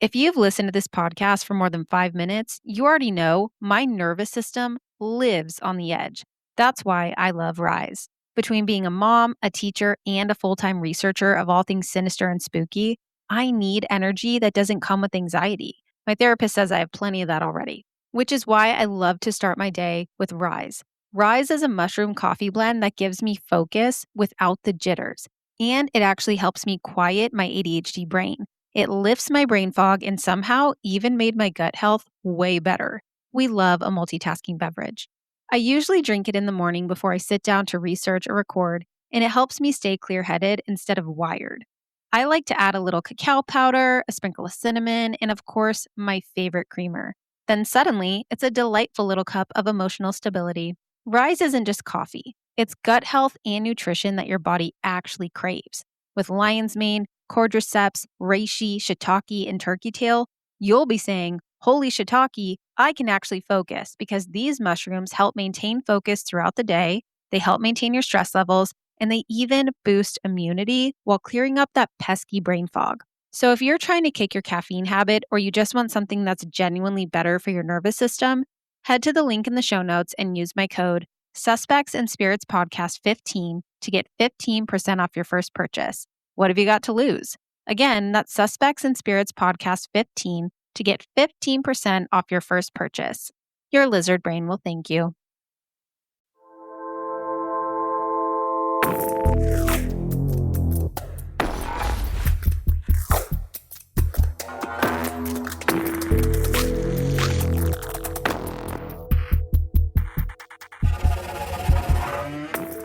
If you've listened to this podcast for more than 5 minutes, you already know my nervous system lives on the edge. That's why I love RYZE. Between being a mom, a teacher, and a full time researcher of all things sinister and spooky, I need energy that doesn't come with anxiety. My therapist says I have plenty of that already, which is why I love to start my day with RYZE. RYZE is a mushroom coffee blend that gives me focus without the jitters, and it actually helps me quiet my ADHD brain. It lifts my brain fog and somehow even made my gut health way better. We love a multitasking beverage. I usually drink it in the morning before I sit down to research or record, and it helps me stay clear headed instead of wired. I like to add a little cacao powder, a sprinkle of cinnamon, and of course, my favorite creamer. Then suddenly, it's a delightful little cup of emotional stability. RYZE isn't just coffee, it's gut health and nutrition that your body actually craves. With lion's mane, cordyceps, reishi, shiitake, and turkey tail, you'll be saying, "Holy shiitake, I can actually focus," because these mushrooms help maintain focus throughout the day, they help maintain your stress levels, and they even boost immunity while clearing up that pesky brain fog. So if you're trying to kick your caffeine habit or you just want something that's genuinely better for your nervous system, head to the link in the show notes and use my code suspectsandspiritspodcast 15 to get 15% off your first purchase. What have you got to lose? Again, that's Suspects and Spirits Podcast 15 to get 15% off your first purchase. Your lizard brain will thank you.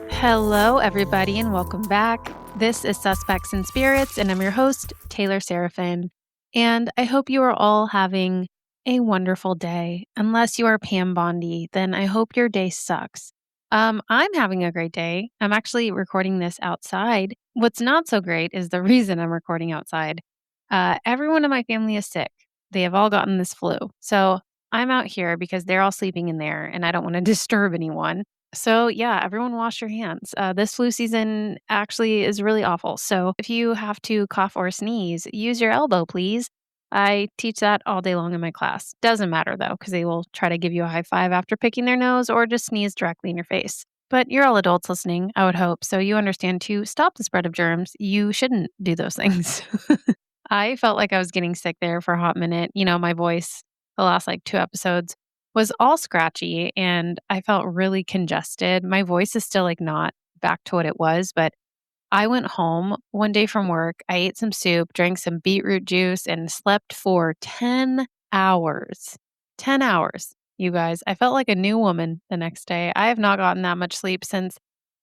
Hello, everybody, and welcome back. This is Suspects and Spirits, and I'm your host, Taylor Seraphin. And I hope you are all having a wonderful day. Unless you are Pam Bondi, then I hope your day sucks. I'm having a great day. I'm actually recording this outside. What's not so great is the reason I'm recording outside. Everyone in my family is sick. They have all gotten this flu. So I'm out here because they're all sleeping in there, and I don't want to disturb anyone. So, yeah, everyone wash your hands. This flu season actually is really awful. So, if you have to cough or sneeze, use your elbow, please. I teach that all day long in my class. Doesn't matter though, because they will try to give you a high five after picking their nose or just sneeze directly in your face. But you're all adults listening, I would hope. So, you understand to stop the spread of germs, you shouldn't do those things. I felt like I was getting sick there for a hot minute. You know, my voice, the last like 2 episodes was all scratchy and I felt really congested. My voice is still like not back to what it was, but I went home one day from work. I ate some soup, drank some beetroot juice, and slept for 10 hours. 10 hours, you guys. I felt like a new woman the next day. I have not gotten that much sleep since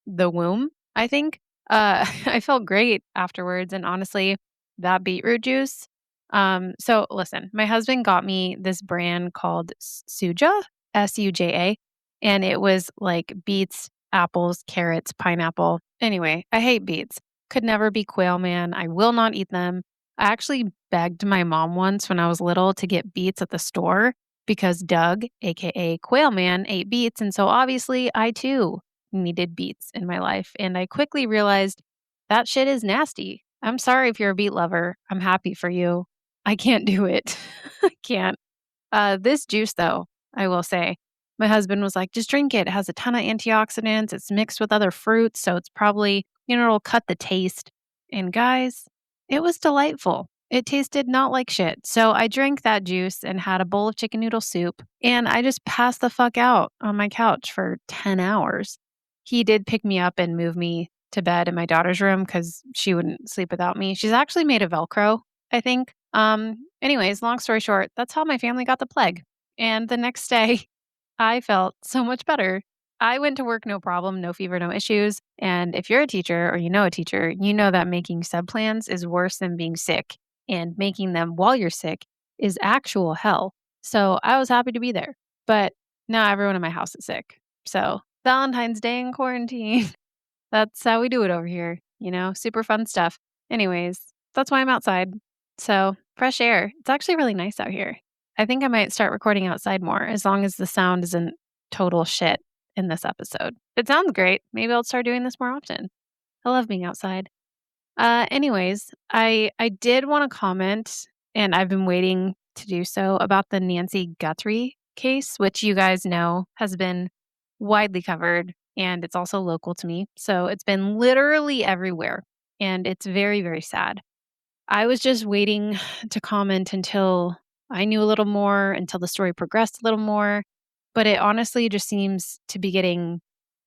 the womb, I think. I felt great afterwards. And honestly, that beetroot juice. So listen, my husband got me this brand called Suja, Suja, and it was like beets, apples, carrots, pineapple. Anyway, I hate beets. Could never be quail man. I will not eat them. I actually begged my mom once when I was little to get beets at the store because Doug, aka Quail Man, ate beets. And so obviously I too needed beets in my life. And I quickly realized that shit is nasty. I'm sorry if you're a beet lover. I'm happy for you. I can't do it. I can't. This juice, though, I will say, my husband was like, just drink it. It has a ton of antioxidants. It's mixed with other fruits. So it's probably, it'll cut the taste. And guys, it was delightful. It tasted not like shit. So I drank that juice and had a bowl of chicken noodle soup. And I just passed the fuck out on my couch for 10 hours. He did pick me up and move me to bed in my daughter's room because she wouldn't sleep without me. She's actually made of Velcro, I think. Anyways, long story short, that's how my family got the plague. And the next day, I felt so much better. I went to work no problem, no fever, no issues. And if you're a teacher or you know a teacher, you know that making sub plans is worse than being sick. And making them while you're sick is actual hell. So I was happy to be there. But now everyone in my house is sick. So Valentine's Day in quarantine. That's how we do it over here. Super fun stuff. Anyways, that's why I'm outside. So, fresh air. It's actually really nice out here. I think I might start recording outside more as long as the sound isn't total shit in this episode. If it sounds great, maybe I'll start doing this more often. I love being outside. Anyways, I did want to comment and I've been waiting to do so, about the Nancy Guthrie case, which you guys know has been widely covered, and it's also local to me. So it's been literally everywhere, and it's very, very sad. I was just waiting to comment until I knew a little more, until the story progressed a little more, but it honestly just seems to be getting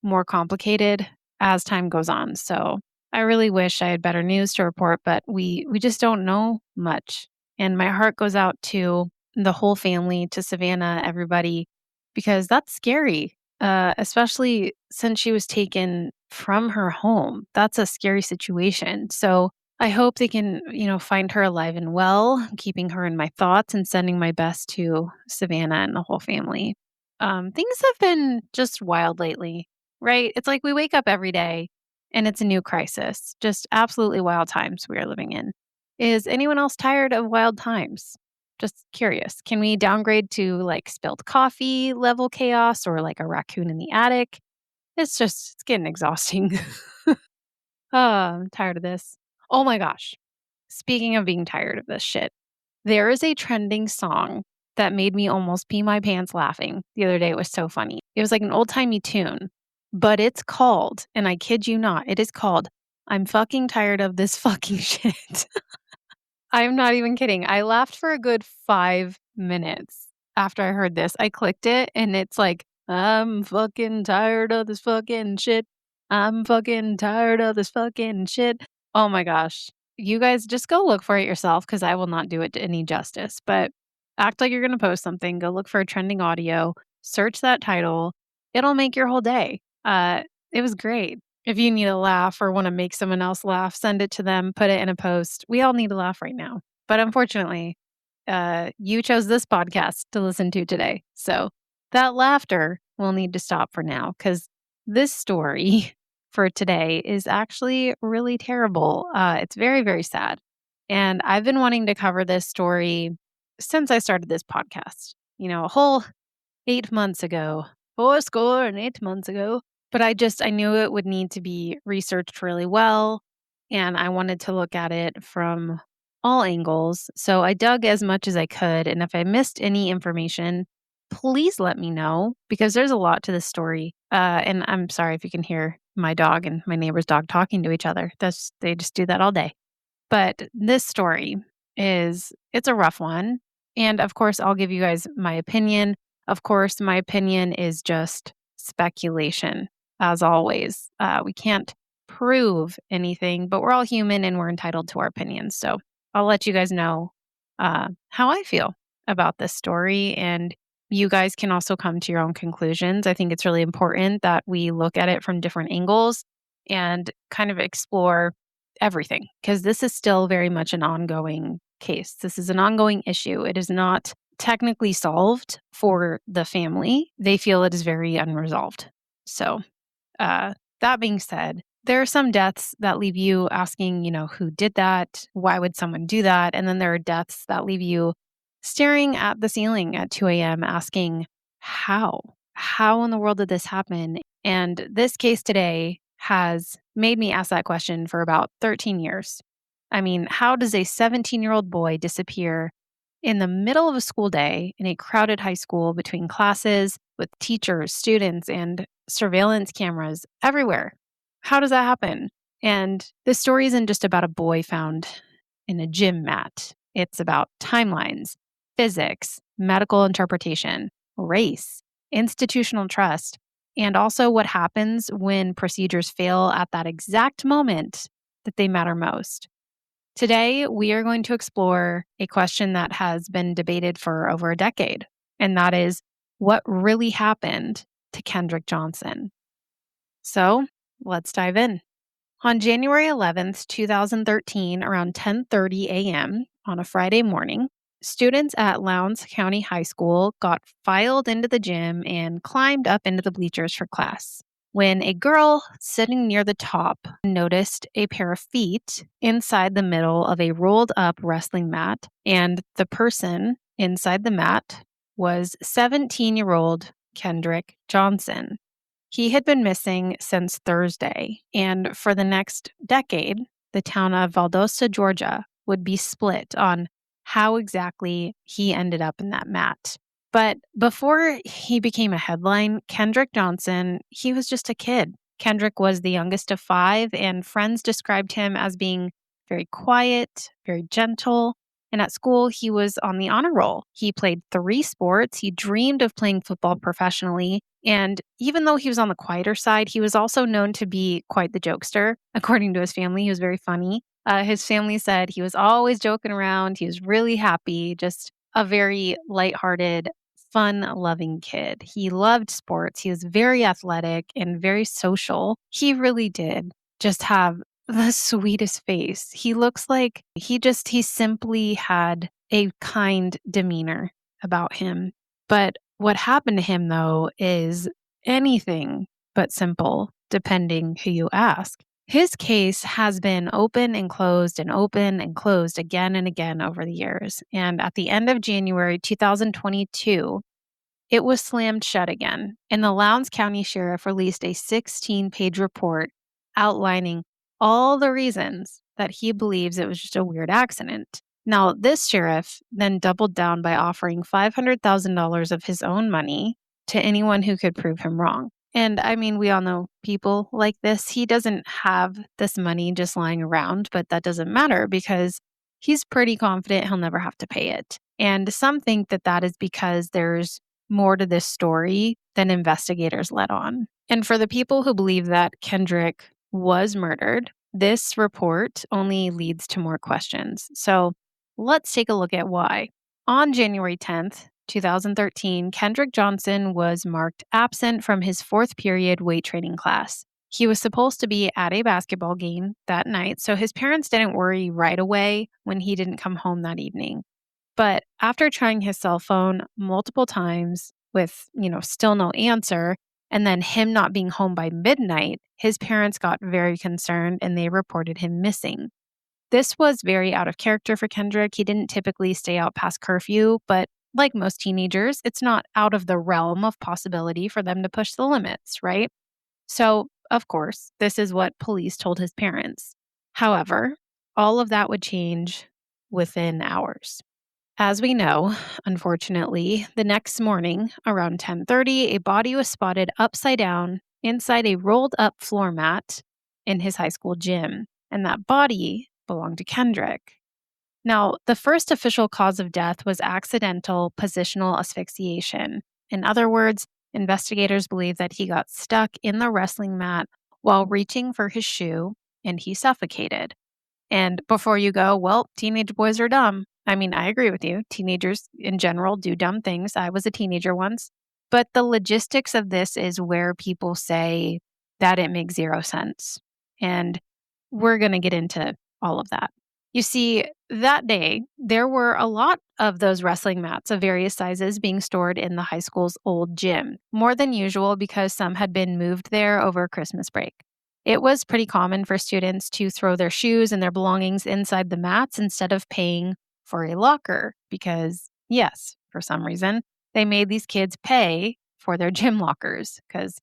more complicated as time goes on. So I really wish I had better news to report, but we just don't know much. And my heart goes out to the whole family, to Savannah, everybody, because that's scary. Especially since she was taken from her home. That's a scary situation. So I hope they can, find her alive and well, keeping her in my thoughts and sending my best to Savannah and the whole family. Things have been just wild lately, right? It's like we wake up every day and it's a new crisis. Just absolutely wild times we are living in. Is anyone else tired of wild times? Just curious. Can we downgrade to like spilled coffee level chaos or like a raccoon in the attic? It's getting exhausting. Oh, I'm tired of this. Oh my gosh. Speaking of being tired of this shit, there is a trending song that made me almost pee my pants laughing the other day. It was so funny. It was like an old timey tune, but it's called, and I kid you not, it is called I'm fucking tired of this fucking shit. I'm not even kidding. I laughed for a good 5 minutes after I heard this. I clicked it and it's like, I'm fucking tired of this fucking shit. I'm fucking tired of this fucking shit. Oh my gosh. You guys just go look for it yourself because I will not do it any justice. But act like you're going to post something. Go look for a trending audio, search that title. It'll make your whole day. It was great. If you need a laugh or want to make someone else laugh, send it to them, put it in a post. We all need a laugh right now. But unfortunately, you chose this podcast to listen to today. So that laughter will need to stop for now because this story for today is actually really terrible. It's very, very sad. And I've been wanting to cover this story since I started this podcast, a whole 8 months ago, 8 months ago. But I knew it would need to be researched really well. And I wanted to look at it from all angles. So I dug as much as I could. And if I missed any information, please let me know because there's a lot to this story. And I'm sorry if you can hear my dog and my neighbor's dog talking to each other. They just do that all day. But this story it's a rough one. And of course, I'll give you guys my opinion. Of course, my opinion is just speculation, as always. We can't prove anything, but we're all human and we're entitled to our opinions. So I'll let you guys know how I feel about this story. And you guys can also come to your own conclusions. I think it's really important that we look at it from different angles and kind of explore everything because this is still very much an ongoing case. This is an ongoing issue. It is not technically solved for the family. They feel it is very unresolved. So, that being said, there are some deaths that leave you asking, who did that? Why would someone do that? And then there are deaths that leave you staring at the ceiling at 2 a.m. asking, how? How in the world did this happen? And this case today has made me ask that question for about 13 years. I mean, how does a 17-year-old boy disappear in the middle of a school day in a crowded high school between classes with teachers, students, and surveillance cameras everywhere? How does that happen? And this story isn't just about a boy found in a gym mat. It's about timelines, physics, medical interpretation, race, institutional trust, and also what happens when procedures fail at that exact moment that they matter most. Today, we are going to explore a question that has been debated for over a decade, and that is what really happened to Kendrick Johnson. So let's dive in. On January 11th, 2013, around 10:30 a.m. on a Friday morning, students at Lowndes County High School got filed into the gym and climbed up into the bleachers for class when a girl sitting near the top noticed a pair of feet inside the middle of a rolled up wrestling mat, and the person inside the mat was 17-year-old Kendrick Johnson. He had been missing since Thursday, and for the next decade, the town of Valdosta, Georgia, would be split on how exactly he ended up in that mat. But before he became a headline, Kendrick Johnson, he was just a kid. Kendrick was the youngest of five, and friends described him as being very quiet, very gentle. And at school, he was on the honor roll. He played three sports. He dreamed of playing football professionally. And even though he was on the quieter side, he was also known to be quite the jokester. According to his family, he was very funny. His family said he was always joking around. He was really happy, just a very lighthearted, fun loving kid. He loved sports. He was very athletic and very social. He really did just have the sweetest face. He looks like he simply had a kind demeanor about him. But what happened to him, though, is anything but simple, depending who you ask. His case has been open and closed again and again over the years. And at the end of January 2022, it was slammed shut again, and the Lowndes County Sheriff released a 16-page report outlining all the reasons that he believes it was just a weird accident. Now, this sheriff then doubled down by offering $500,000 of his own money to anyone who could prove him wrong. And I mean, we all know people like this. He doesn't have this money just lying around, but that doesn't matter because he's pretty confident he'll never have to pay it. And some think that that is because there's more to this story than investigators let on. And for the people who believe that Kendrick was murdered, this report only leads to more questions. So let's take a look at why. On January 10th, 2013, Kendrick Johnson was marked absent from his fourth period weight training class. He was supposed to be at a basketball game that night, so his parents didn't worry right away when he didn't come home that evening. But after trying his cell phone multiple times with, still no answer, and then him not being home by midnight, his parents got very concerned and they reported him missing. This was very out of character for Kendrick. He didn't typically stay out past curfew, but like most teenagers, it's not out of the realm of possibility for them to push the limits, right? So, of course, this is what police told his parents. However, all of that would change within hours. As we know, unfortunately, the next morning around 10:30, a body was spotted upside down inside a rolled up floor mat in his high school gym, and that body belonged to Kendrick. Now, the first official cause of death was accidental positional asphyxiation. In other words, investigators believe that he got stuck in the wrestling mat while reaching for his shoe and he suffocated. And before you go, well, teenage boys are dumb. I mean, I agree with you. Teenagers in general do dumb things. I was a teenager once. But the logistics of this is where people say that it makes zero sense. And we're going to get into all of that. You see, that day, there were a lot of those wrestling mats of various sizes being stored in the high school's old gym, more than usual because some had been moved there over Christmas break. It was pretty common for students to throw their shoes and their belongings inside the mats instead of paying for a locker because, yes, for some reason, they made these kids pay for their gym lockers because,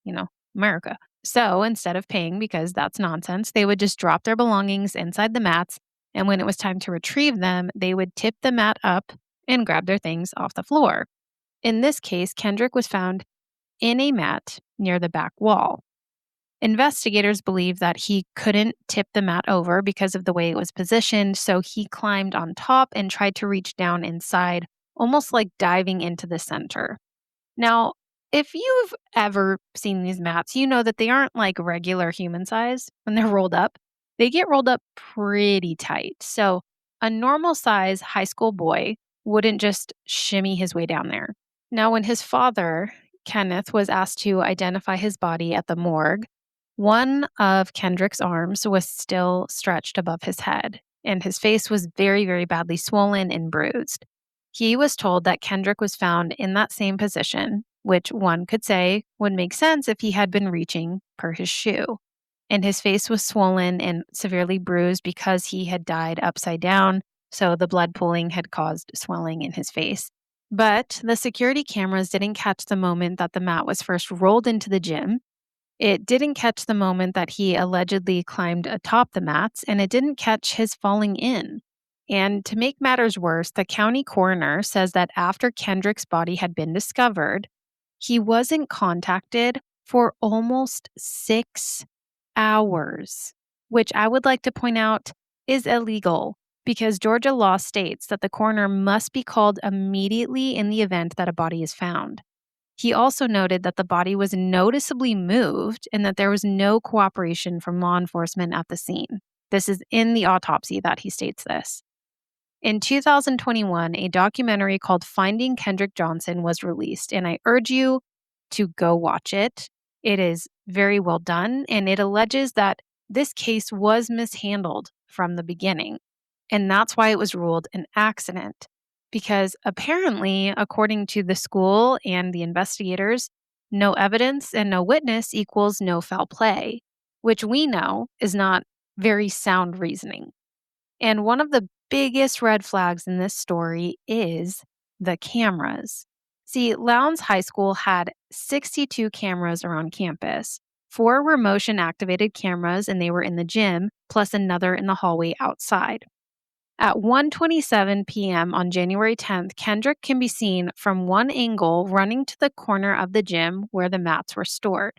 America. So instead of paying, because that's nonsense, they would just drop their belongings inside the mats. And when it was time to retrieve them, they would tip the mat up and grab their things off the floor. In this case, Kendrick was found in a mat near the back wall. Investigators believe that he couldn't tip the mat over because of the way it was positioned, so he climbed on top and tried to reach down inside, almost like diving into the center. Now, if you've ever seen these mats, you know that they aren't like regular human size when they're rolled up. They get rolled up pretty tight. So a normal size high school boy wouldn't just shimmy his way down there. Now, when his father, Kenneth, was asked to identify his body at the morgue, one of Kendrick's arms was still stretched above his head, and his face was very, very badly swollen and bruised. He was told that Kendrick was found in that same position, which one could say would make sense if he had been reaching for his shoe. And his face was swollen and severely bruised because he had died upside down, so the blood pooling had caused swelling in his face. But the security cameras didn't catch the moment that the mat was first rolled into the gym. It didn't catch the moment that he allegedly climbed atop the mats, and it didn't catch his falling in. And to make matters worse, the county coroner says that after Kendrick's body had been discovered, he wasn't contacted for almost 6 hours, which I would like to point out is illegal because Georgia law states that the coroner must be called immediately in the event that a body is found. He also noted that the body was noticeably moved and that there was no cooperation from law enforcement at the scene. This is in the autopsy that he states this. In 2021, a documentary called Finding Kendrick Johnson was released, and I urge you to go watch it. It is very well done, and it alleges that this case was mishandled from the beginning, and that's why it was ruled an accident. Because apparently, according to the school and the investigators, no evidence and no witness equals no foul play, which we know is not very sound reasoning. And one of the biggest red flags in this story is the cameras. See, Lowndes High School had 62 cameras around campus. 4 were motion activated cameras and they were in the gym, plus another in the hallway outside. At 1:27 p.m. on January 10th, Kendrick can be seen from one angle running to the corner of the gym where the mats were stored.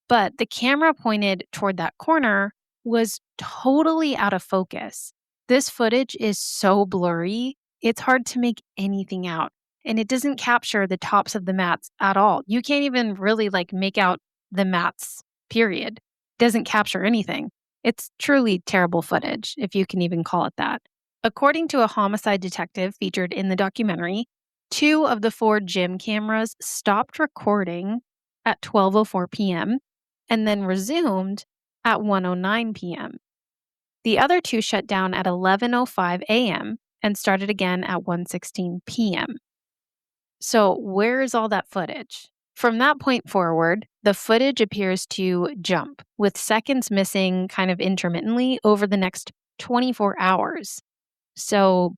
But the camera pointed toward that corner was totally out of focus. This footage is so blurry, it's hard to make anything out. And it doesn't capture the tops of the mats at all. You can't even really make out the mats, period. Doesn't capture anything. It's truly terrible footage, if you can even call it that. According to a homicide detective featured in the documentary, 2 of the 4 gym cameras stopped recording at 12:04 p.m. and then resumed at 1:09 p.m. The other 2 shut down at 11:05 a.m. and started again at 1:16 p.m. So where is all that footage? From that point forward, the footage appears to jump, with seconds missing kind of intermittently over the next 24 hours. So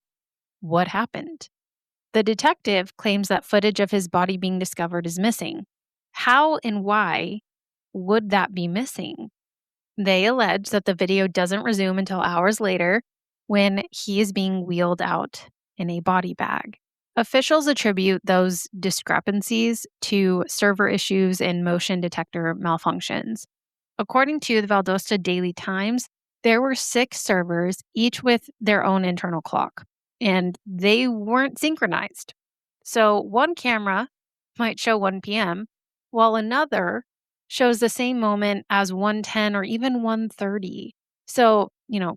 what happened? The detective claims that footage of his body being discovered is missing. How and why would that be missing? They allege that the video doesn't resume until hours later when he is being wheeled out in a body bag. Officials attribute those discrepancies to server issues and motion detector malfunctions. According to the Valdosta Daily Times, there were 6 servers, each with their own internal clock, and they weren't synchronized. So one camera might show 1 p.m., while another shows the same moment as 1:10 or even 1:30. So,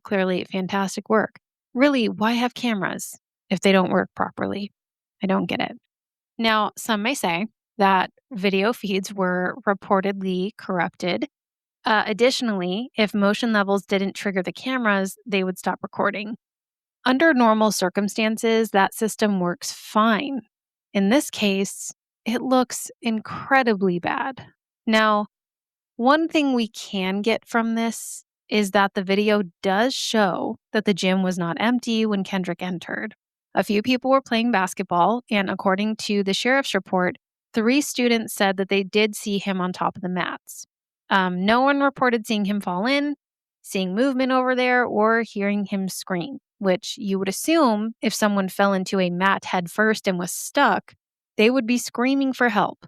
clearly fantastic work. Really, why have cameras if they don't work properly? I don't get it. Now, some may say that video feeds were reportedly corrupted. Additionally, if motion levels didn't trigger the cameras, they would stop recording. Under normal circumstances, that system works fine. In this case, it looks incredibly bad. Now, one thing we can get from this is that the video does show that the gym was not empty when Kendrick entered. A few people were playing basketball, and according to the sheriff's report, 3 students said that they did see him on top of the mats. No one reported seeing him fall in, seeing movement over there, or hearing him scream, which you would assume if someone fell into a mat head first and was stuck, they would be screaming for help.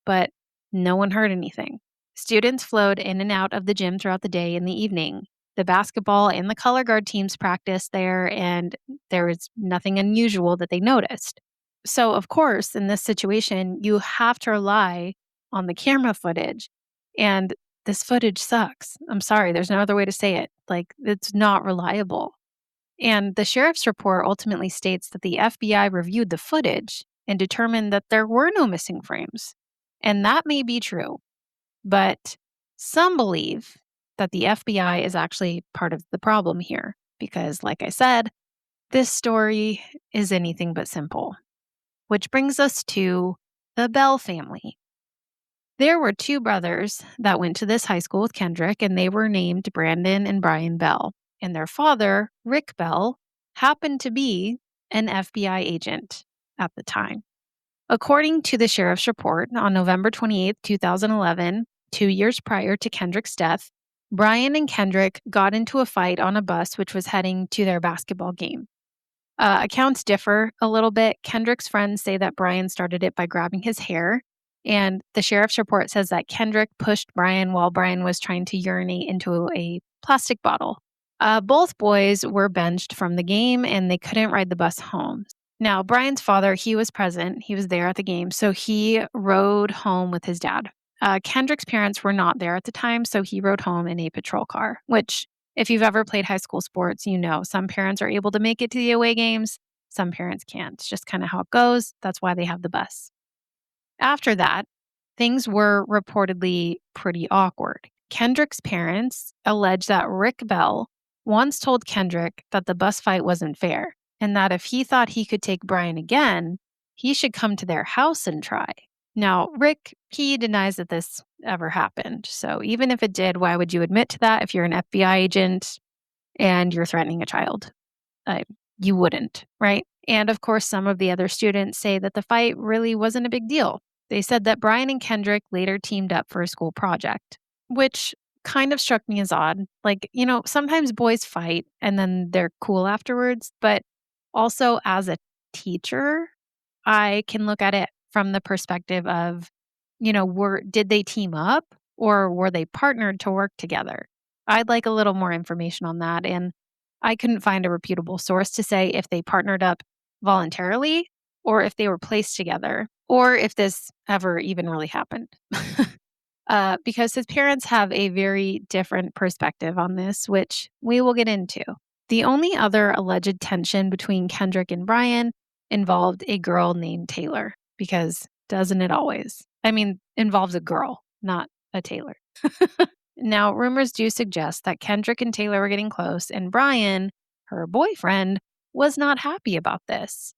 But no one heard anything. Students flowed in and out of the gym throughout the day and the evening. The basketball and the color guard teams practiced there, and there was nothing unusual that they noticed. So, of course, in this situation, you have to rely on the camera footage. And this footage sucks. I'm sorry, there's no other way to say it. It's not reliable. And the sheriff's report ultimately states that the FBI reviewed the footage and determined that there were no missing frames. And that may be true. But some believe that the FBI is actually part of the problem here because, like I said, this story is anything but simple. Which brings us to the Bell family. There were 2 brothers that went to this high school with Kendrick, and they were named Brandon and Brian Bell. And their father, Rick Bell, happened to be an FBI agent at the time. According to the sheriff's report, on November 28, 2011, 2 years prior to Kendrick's death, Brian and Kendrick got into a fight on a bus which was heading to their basketball game. Accounts differ a little bit. Kendrick's friends say that Brian started it by grabbing his hair, and the sheriff's report says that Kendrick pushed Brian while Brian was trying to urinate into a plastic bottle. Both boys were benched from the game and they couldn't ride the bus home. Now, Brian's father, he was present. He was there at the game, so he rode home with his dad. Kendrick's parents were not there at the time, so he rode home in a patrol car, which, if you've ever played high school sports, you know some parents are able to make it to the away games, some parents can't. It's just kind of how it goes. That's why they have the bus. After that, things were reportedly pretty awkward. Kendrick's parents allege that Rick Bell once told Kendrick that the bus fight wasn't fair and that if he thought he could take Brian again, he should come to their house and try. Now, Rick, he denies that this ever happened. So even if it did, why would you admit to that if you're an FBI agent and you're threatening a child? You wouldn't, right? And of course, some of the other students say that the fight really wasn't a big deal. They said that Brian and Kendrick later teamed up for a school project, which kind of struck me as odd. Like, sometimes boys fight and then they're cool afterwards, but also as a teacher, I can look at it from the perspective of, did they team up or were they partnered to work together? I'd like a little more information on that. And I couldn't find a reputable source to say if they partnered up voluntarily or if they were placed together or if this ever even really happened. Because his parents have a very different perspective on this, which we will get into. The only other alleged tension between Kendrick and Brian involved a girl named Taylor, because doesn't it always? I mean, involves a girl, not a Taylor. Now, rumors do suggest that Kendrick and Taylor were getting close, and Brian, her boyfriend, was not happy about this.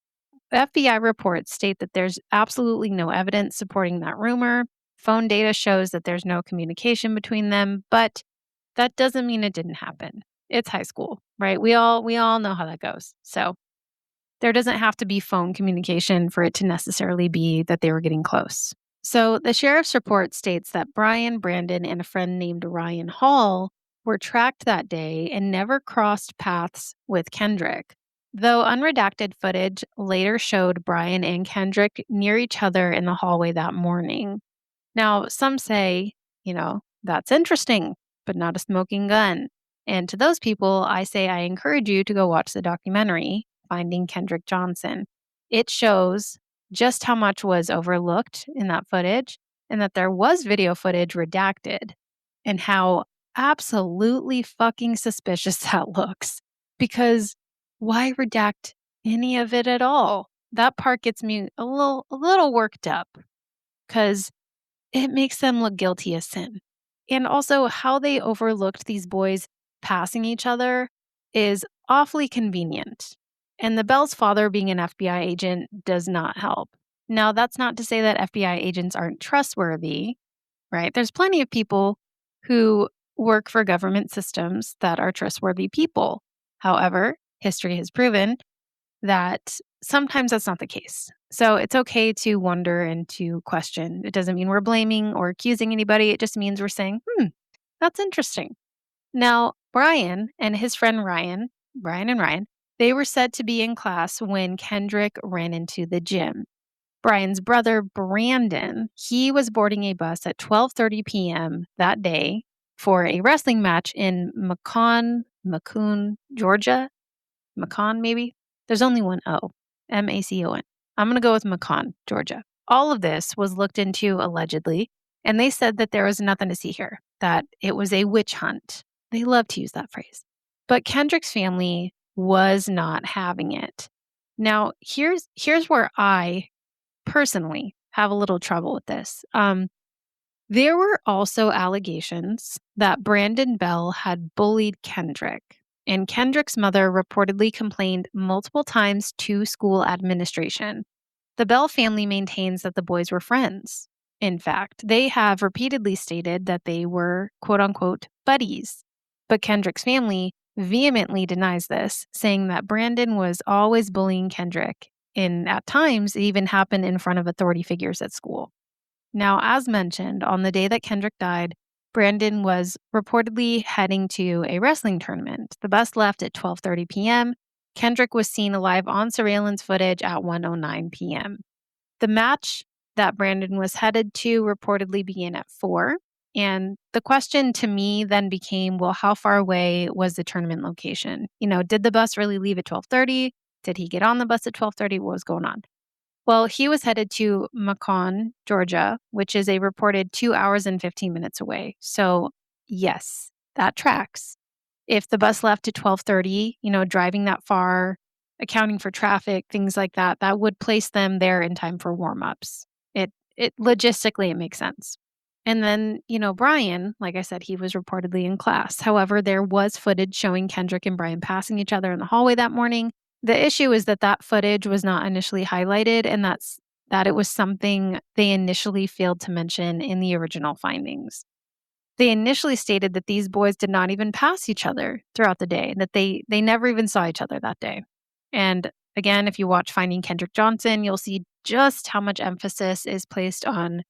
FBI reports state that there's absolutely no evidence supporting that rumor. Phone data shows that there's no communication between them, but that doesn't mean it didn't happen. It's high school, right? We all know how that goes. So there doesn't have to be phone communication for it to necessarily be that they were getting close. So the sheriff's report states that Brian, Brandon, and a friend named Ryan Hall were tracked that day and never crossed paths with Kendrick, though unredacted footage later showed Brian and Kendrick near each other in the hallway that morning. Now, some say, that's interesting, but not a smoking gun. And to those people, I say I encourage you to go watch the documentary, Finding Kendrick Johnson. It shows just how much was overlooked in that footage and that there was video footage redacted and how absolutely fucking suspicious that looks. Because why redact any of it at all? That part gets me a little worked up because it makes them look guilty as sin. And also how they overlooked these boys passing each other is awfully convenient. And the Bell's father being an FBI agent does not help. Now, that's not to say that FBI agents aren't trustworthy, right? There's plenty of people who work for government systems that are trustworthy people. However, history has proven that sometimes that's not the case. So it's okay to wonder and to question. It doesn't mean we're blaming or accusing anybody. It just means we're saying, that's interesting. Now, Brian and his friend Ryan, they were said to be in class when Kendrick ran into the gym. Brian's brother, Brandon, he was boarding a bus at 12:30 p.m. that day for a wrestling match in Macon, Georgia. Macon, maybe? There's only one O. Macon. I'm going to go with Macon, Georgia. All of this was looked into allegedly, and they said that there was nothing to see here, that it was a witch hunt. They love to use that phrase. But Kendrick's family was not having it. Now, here's where I personally have a little trouble with this. There were also allegations that Brandon Bell had bullied Kendrick, and Kendrick's mother reportedly complained multiple times to school administration. The Bell family maintains that the boys were friends. In fact, they have repeatedly stated that they were quote unquote buddies. But Kendrick's family vehemently denies this, saying that Brandon was always bullying Kendrick, and at times it even happened in front of authority figures at school. Now, as mentioned, on the day that Kendrick died, Brandon was reportedly heading to a wrestling tournament. The bus left at 12:30 p.m. Kendrick was seen alive on surveillance footage at 1:09 p.m. The match that Brandon was headed to reportedly began at 4. And the question to me then became, well, how far away was the tournament location? Did the bus really leave at 12:30? Did he get on the bus at 12:30? What was going on? Well, he was headed to Macon, Georgia, which is a reported 2 hours and 15 minutes away. So, yes, that tracks. If the bus left at 12:30, driving that far, accounting for traffic, things like that, that would place them there in time for warm-ups. It logistically, it makes sense. And then, Brian, like I said, he was reportedly in class. However, there was footage showing Kendrick and Brian passing each other in the hallway that morning. The issue is that that footage was not initially highlighted, and that it was something they initially failed to mention in the original findings. They initially stated that these boys did not even pass each other throughout the day, that they never even saw each other that day. And again, if you watch Finding Kendrick Johnson, you'll see just how much emphasis is placed on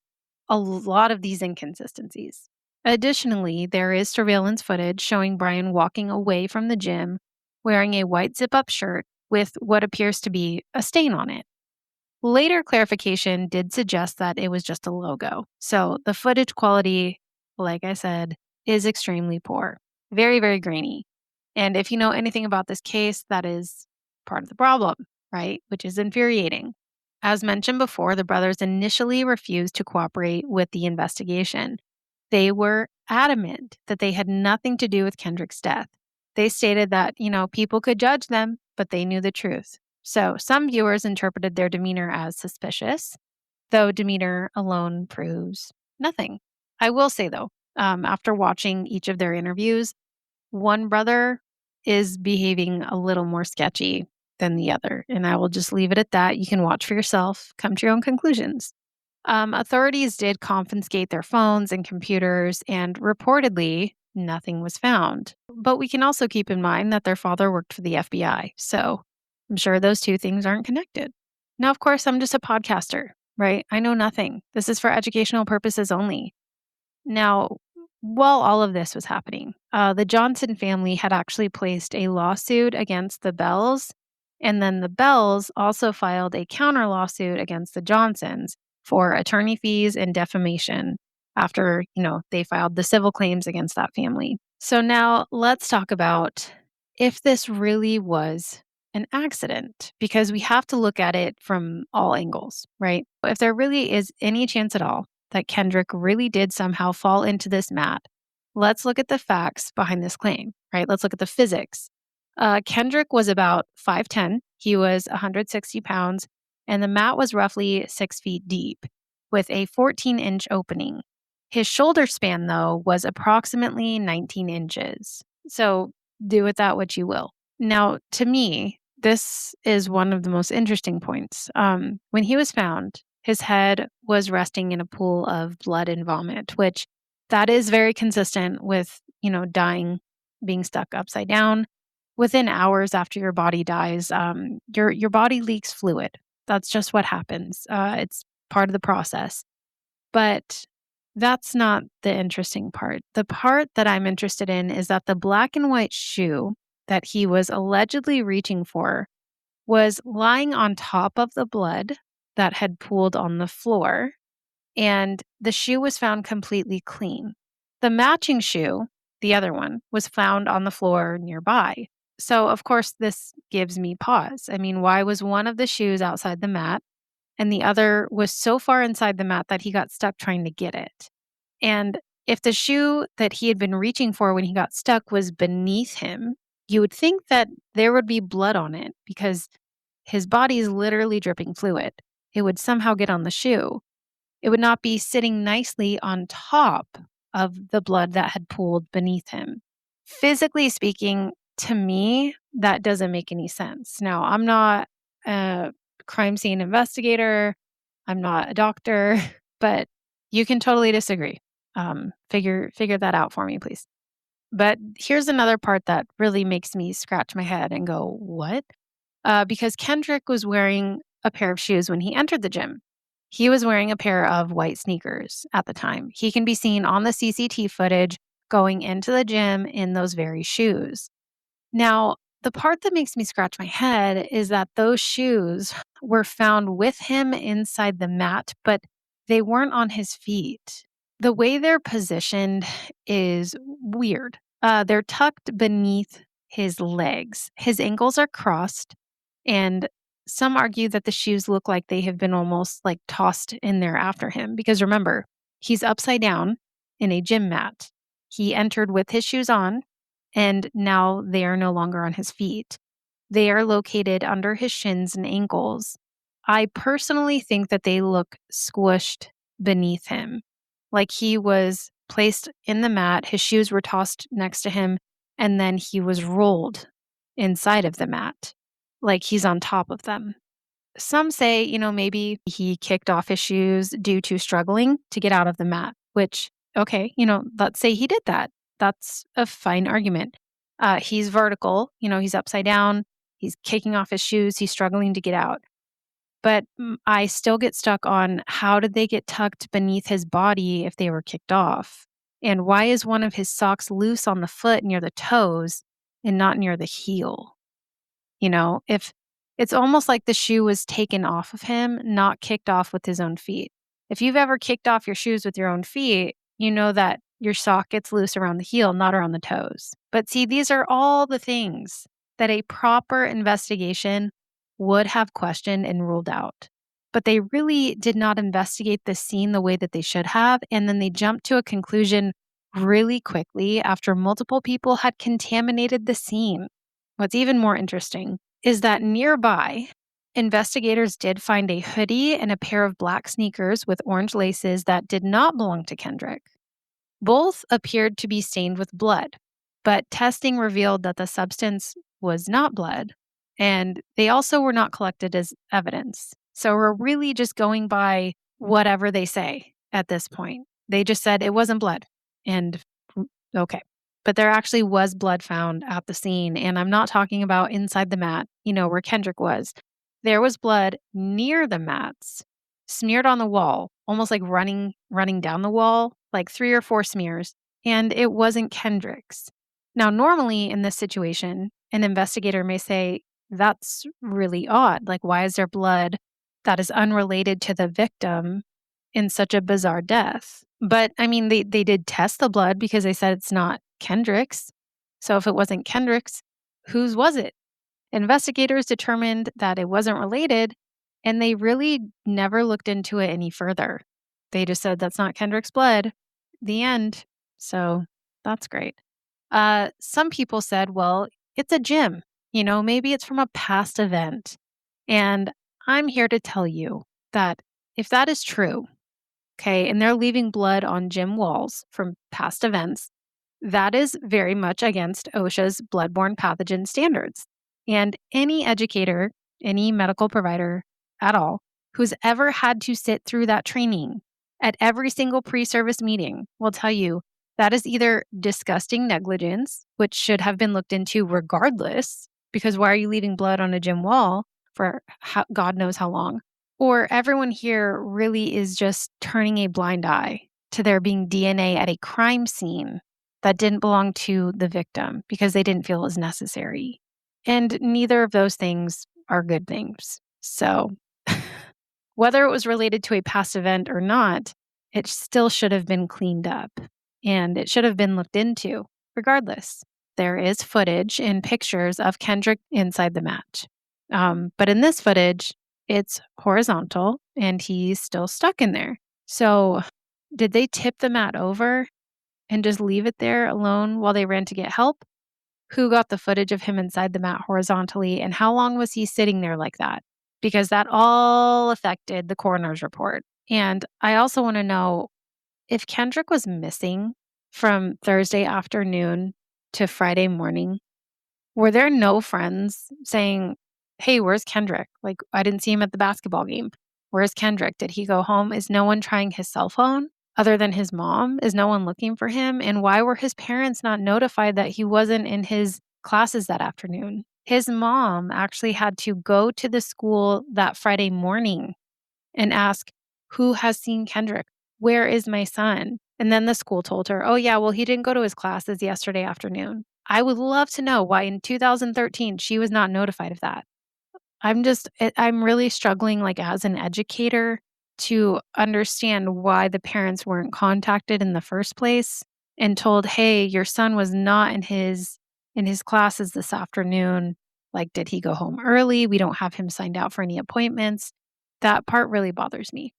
a lot of these inconsistencies. Additionally, there is surveillance footage showing Brian walking away from the gym wearing a white zip-up shirt with what appears to be a stain on it. Later clarification did suggest that it was just a logo. So the footage quality, like I said, is extremely poor. Very, very grainy. And if you know anything about this case, that is part of the problem, right? Which is infuriating. As mentioned before, the brothers initially refused to cooperate with the investigation. They were adamant that they had nothing to do with Kendrick's death. They stated that, people could judge them, but they knew the truth. So some viewers interpreted their demeanor as suspicious, though demeanor alone proves nothing. I will say, though, after watching each of their interviews, one brother is behaving a little more sketchy than the other. And I will just leave it at that. You can watch for yourself, come to your own conclusions. Authorities did confiscate their phones and computers, and reportedly, nothing was found. But we can also keep in mind that their father worked for the FBI. So I'm sure those two things aren't connected. Now, of course, I'm just a podcaster, right? I know nothing. This is for educational purposes only. Now, while all of this was happening, the Johnson family had actually placed a lawsuit against the Bells, and then the Bells also filed a counter lawsuit against the Johnsons for attorney fees and defamation after, they filed the civil claims against that family. So now let's talk about if this really was an accident, because we have to look at it from all angles, right? If there really is any chance at all that Kendrick really did somehow fall into this mat, let's look at the facts behind this claim, right? Let's look at the physics. Kendrick was about 5'10". He was 160 pounds, and the mat was roughly 6 feet deep with a 14-inch opening. His shoulder span, though, was approximately 19 inches. So do with that what you will. Now, to me, this is one of the most interesting points. When he was found, his head was resting in a pool of blood and vomit, which that is very consistent with, dying, being stuck upside down. Within hours after your body dies, your body leaks fluid. That's just what happens. It's part of the process. But that's not the interesting part. The part that I'm interested in is that the black and white shoe that he was allegedly reaching for was lying on top of the blood that had pooled on the floor, and the shoe was found completely clean. The matching shoe, the other one, was found on the floor nearby. So, of course, this gives me pause. I mean, why was one of the shoes outside the mat and the other was so far inside the mat that he got stuck trying to get it? And if the shoe that he had been reaching for when he got stuck was beneath him, you would think that there would be blood on it because his body is literally dripping fluid. It would somehow get on the shoe. It would not be sitting nicely on top of the blood that had pooled beneath him. Physically speaking, to me, that doesn't make any sense. Now, I'm not a crime scene investigator. I'm not a doctor, but you can totally disagree. Figure that out for me, please. But here's another part that really makes me scratch my head and go, what? Because Kendrick was wearing a pair of shoes when he entered the gym. He was wearing a pair of white sneakers at the time. He can be seen on the CCTV footage going into the gym in those very shoes. Now, the part that makes me scratch my head is that those shoes were found with him inside the mat, but they weren't on his feet. The way they're positioned is weird. They're tucked beneath his legs. His ankles are crossed, and some argue that the shoes look like they have been almost like tossed in there after him. Because remember, he's upside down in a gym mat. He entered with his shoes on, and now they are no longer on his feet. They are located under his shins and ankles. I personally think that they look squished beneath him, like he was placed in the mat, his shoes were tossed next to him, and then he was rolled inside of the mat, like he's on top of them. Some say, maybe he kicked off his shoes due to struggling to get out of the mat, which, okay, let's say he did that. That's a fine argument. He's vertical, he's upside down, he's kicking off his shoes, he's struggling to get out. But I still get stuck on how did they get tucked beneath his body if they were kicked off? And why is one of his socks loose on the foot near the toes and not near the heel? If it's almost like the shoe was taken off of him, not kicked off with his own feet. If you've ever kicked off your shoes with your own feet, you know that your sock gets loose around the heel, not around the toes. But see, these are all the things that a proper investigation would have questioned and ruled out. But they really did not investigate the scene the way that they should have. And then they jumped to a conclusion really quickly after multiple people had contaminated the scene. What's even more interesting is that nearby, investigators did find a hoodie and a pair of black sneakers with orange laces that did not belong to Kendrick. Both appeared to be stained with blood, but testing revealed that the substance was not blood, and they also were not collected as evidence. So we're really just going by whatever they say at this point. They just said it wasn't blood, and okay. But there actually was blood found at the scene, and I'm not talking about inside the mat, where Kendrick was. There was blood near the mats, smeared on the wall, almost like running down the wall, like 3 or 4 smears, and it wasn't Kendrick's. Now, normally in this situation, an investigator may say, that's really odd. Like, why is there blood that is unrelated to the victim in such a bizarre death? But I mean, they did test the blood because they said it's not Kendrick's. So if it wasn't Kendrick's, whose was it? Investigators determined that it wasn't related, and they really never looked into it any further. They just said that's not Kendrick's blood. The end. So that's great. Some people said, well, it's a gym. Maybe it's from a past event. And I'm here to tell you that if that is true, okay, and they're leaving blood on gym walls from past events, that is very much against OSHA's bloodborne pathogen standards. And any educator, any medical provider at all, who's ever had to sit through that training at every single pre-service meeting will tell you that is either disgusting negligence, which should have been looked into regardless, because why are you leaving blood on a gym wall for God knows how long? Or everyone here really is just turning a blind eye to there being DNA at a crime scene that didn't belong to the victim because they didn't feel it was necessary. And neither of those things are good things. So whether it was related to a past event or not, it still should have been cleaned up and it should have been looked into regardless. There is footage and pictures of Kendrick inside the mat. But in this footage, it's horizontal and he's still stuck in there. So did they tip the mat over and just leave it there alone while they ran to get help? Who got the footage of him inside the mat horizontally, and how long was he sitting there like that? Because that all affected the coroner's report. And I also want to know if Kendrick was missing from Thursday afternoon to Friday morning, were there no friends saying, hey, where's Kendrick? Like, I didn't see him at the basketball game. Where's Kendrick? Did he go home? Is no one trying his cell phone other than his mom? Is no one looking for him? And why were his parents not notified that he wasn't in his classes that afternoon? His mom actually had to go to the school that Friday morning and ask, who has seen Kendrick? Where is my son? And then the school told her, oh, yeah, well, he didn't go to his classes yesterday afternoon. I would love to know why in 2013 she was not notified of that. I'm really struggling, like, as an educator to understand why the parents weren't contacted in the first place and told, "Hey, your son was not in his classes this afternoon. Like, did he go home early? We don't have him signed out for any appointments." That part really bothers me,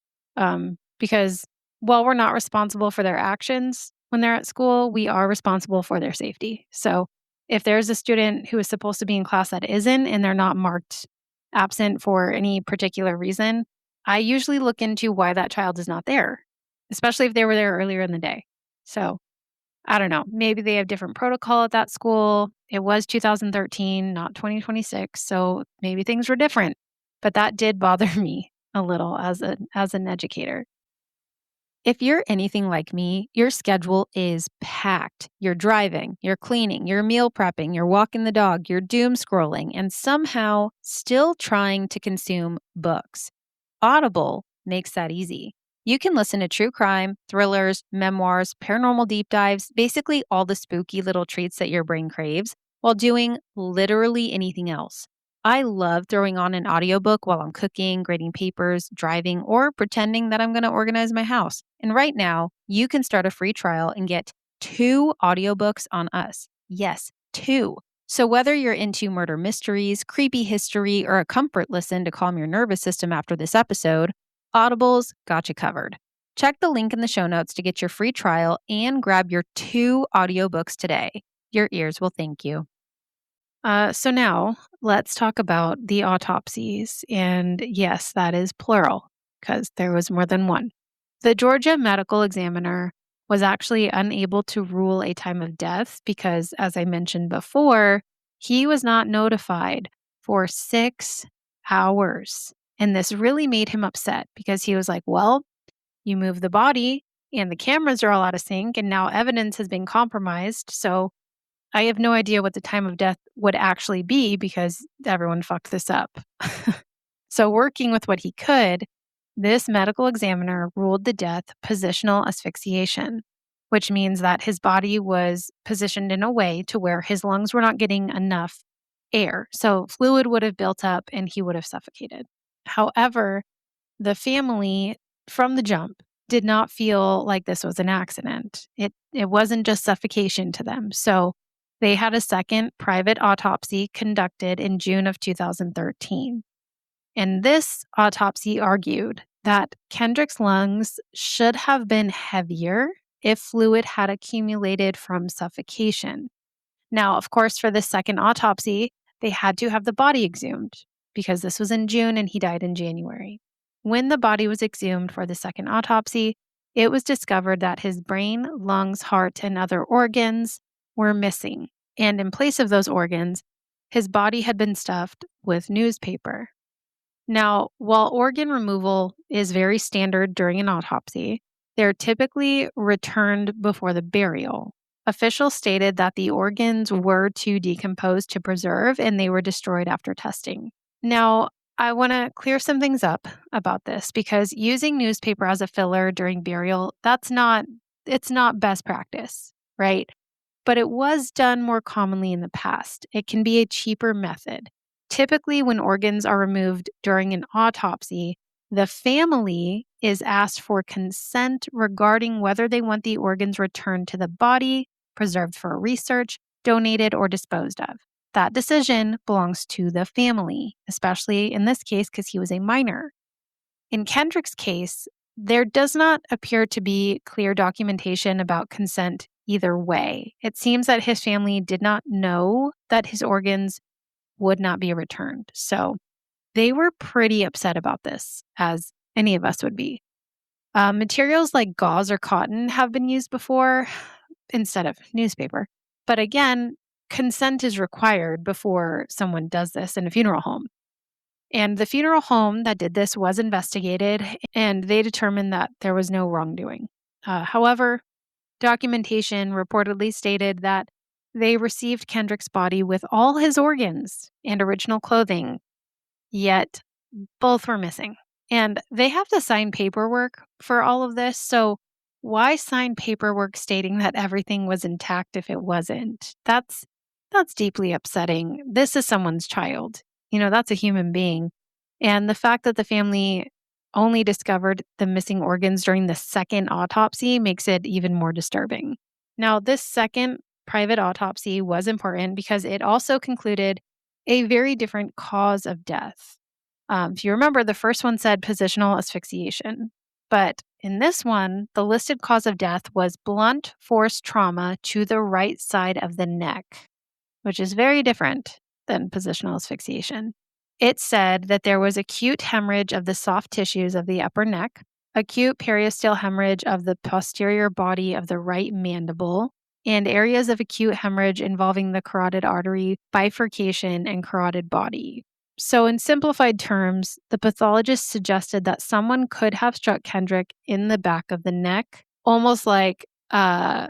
because while we're not responsible for their actions when they're at school, we are responsible for their safety. So, if there's a student who is supposed to be in class that isn't and they're not marked absent for any particular reason, I usually look into why that child is not there, especially if they were there earlier in the day. So I don't know. Maybe they have different protocol at that school. It was 2013, not 2026. So maybe things were different. But that did bother me a little as an educator. If you're anything like me, your schedule is packed. You're driving, you're cleaning, you're meal prepping, you're walking the dog, you're doom scrolling, and somehow still trying to consume books. Audible makes that easy. You can listen to true crime, thrillers, memoirs, paranormal deep dives, basically all the spooky little treats that your brain craves, while doing literally anything else. I love throwing on an audiobook while I'm cooking, grading papers, driving, or pretending that I'm going to organize my house. And right now, you can start a free trial and get 2 audiobooks on us. Yes, 2. So whether you're into murder mysteries, creepy history, or a comfort listen to calm your nervous system after this episode, Audible's got you covered. Check the link in the show notes to get your free trial and grab your 2 audiobooks today. Your ears will thank you. So now let's talk about the autopsies. And yes, that is plural because there was more than one. The Georgia medical examiner was actually unable to rule a time of death because, as I mentioned before, he was not notified for 6 hours. And this really made him upset because he was like, well, you move the body and the cameras are all out of sync, and now evidence has been compromised. So I have no idea what the time of death would actually be because everyone fucked this up. So, working with what he could, this medical examiner ruled the death positional asphyxiation, which means that his body was positioned in a way to where his lungs were not getting enough air. So, fluid would have built up and he would have suffocated. However, the family from the jump did not feel like this was an accident. It wasn't just suffocation to them. So they had a second private autopsy conducted in June of 2013. And this autopsy argued that Kendrick's lungs should have been heavier if fluid had accumulated from suffocation. Now, of course, for the second autopsy, they had to have the body exhumed because this was in June and he died in January. When the body was exhumed for the second autopsy, it was discovered that his brain, lungs, heart, and other organs were missing. And in place of those organs, his body had been stuffed with newspaper. Now, while organ removal is very standard during an autopsy, they're typically returned before the burial. Officials stated that the organs were too decomposed to preserve and they were destroyed after testing. Now, I want to clear some things up about this because using newspaper as a filler during burial, it's not best practice, right? But it was done more commonly in the past. It can be a cheaper method. Typically, when organs are removed during an autopsy, the family is asked for consent regarding whether they want the organs returned to the body, preserved for research, donated, or disposed of. That decision belongs to the family, especially in this case because he was a minor. In Kendrick's case, there does not appear to be clear documentation about consent either way. It seems that his family did not know that his organs would not be returned. So they were pretty upset about this, as any of us would be. Materials like gauze or cotton have been used before instead of newspaper. But again, consent is required before someone does this in a funeral home. And the funeral home that did this was investigated, and they determined that there was no wrongdoing. However, documentation reportedly stated that they received Kendrick's body with all his organs and original clothing, yet both were missing. And they have to sign paperwork for all of this. So why sign paperwork stating that everything was intact if it wasn't? That's deeply upsetting. This is someone's child. That's a human being. And the fact that the family only discovered the missing organs during the second autopsy makes it even more disturbing. Now, this second private autopsy was important because it also concluded a very different cause of death. If you remember, the first one said positional asphyxiation. But in this one, the listed cause of death was blunt force trauma to the right side of the neck, which is very different than positional asphyxiation. It said that there was acute hemorrhage of the soft tissues of the upper neck, acute periosteal hemorrhage of the posterior body of the right mandible, and areas of acute hemorrhage involving the carotid artery bifurcation and carotid body. So, in simplified terms, the pathologist suggested that someone could have struck Kendrick in the back of the neck, almost like a